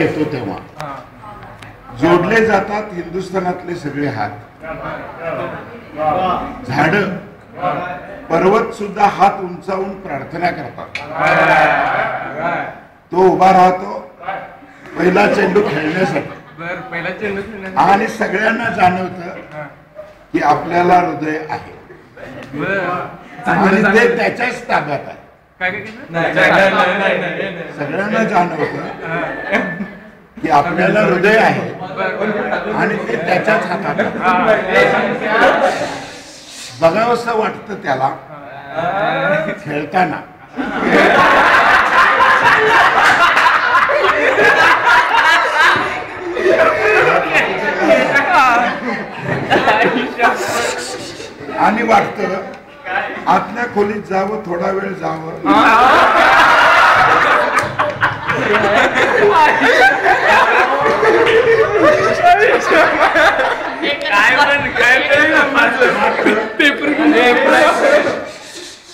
येतो तेव्हा जोडले जातात हिंदुस्थानातले सगळे हात. झाड पर्वत सुद्धा हात उंचावून प्रार्थना करतात. तो उभा राहतो पहिला चेंडू खेळण्यासाठी आणि सगळ्यांना जाणवतं की आपल्याला हृदय आहे आणि ते त्याच्याच ताब्यात आहे. सगळ्यांना जाणवतं की आपल्याला हृदय आहे आणि ते त्याच्याच हातात आहे. बघावंसं वाटतं त्याला खेळताना. आणि वाटतं आतल्या खोलीत जावं, थोडा वेळ जावं.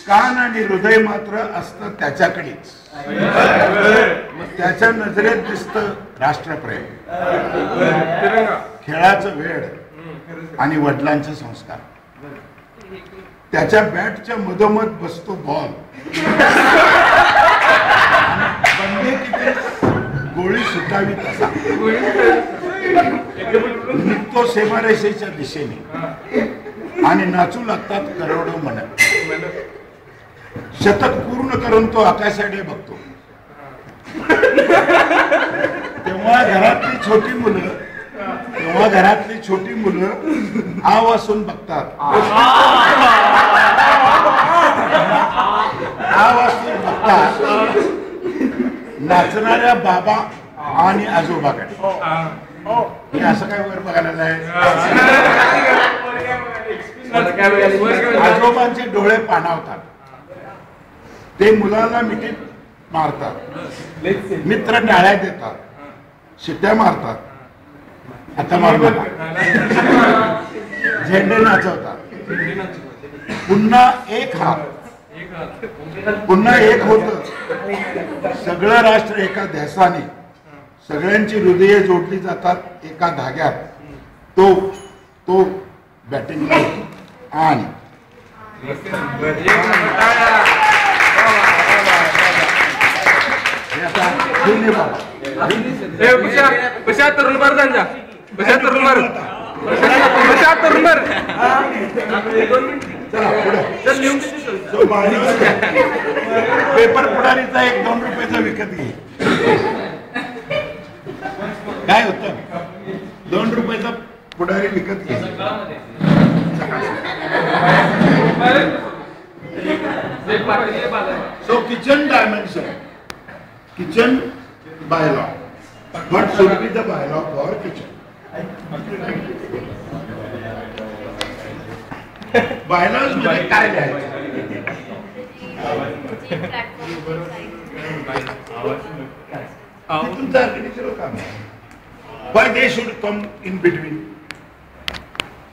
कान आणि हृदय मात्र असतं त्याच्याकडेच. त्याच्या नजरेत दिसतं राष्ट्रप्रेम, खेळाचं वेळ आणि वडिलांचे संस्कार. त्याच्या बॅटच्या मधोमध बसतो बॉल. बंदी किती गोळी सुटावी तसा निघतो सीमारेषेच्या दिशेने आणि नाचू लागतात करोडो म्हणत. शतक पूर्ण करून तो आकाशाकडे बघतो. तेव्हा घरातली छोटी मुलं आव असून बघतात. नाचणाऱ्या बाबा आणि आजोबाकडे. हे असं काय वर बघायला नाही. आजोबांचे डोळे पाणावतात. ते मुलाला मिठीत मारतात. मित्र टाळ्या देतात, शिट्ट्या मारतात. आता मारू नका. झेंडे नाचवतात. पुन्हा एक होत. सगळं राष्ट्र एका ध्यासाने, सगळ्यांची हृदये जोडली जातात एका धाग्यात. तो बॅटिंग आणि पेपर पुढारीचा 1-2 रुपयाचा विकत घे. काय होतं 2 रुपयाचा पुढारी विकत घे. So kitchen dimension, kitchen bylaw. What should be the bylaw for kitchen? Bylaws मध्ये काय लिहायचं? तुमचं आर्किटेक्चर काम आहे. Why they should come in between?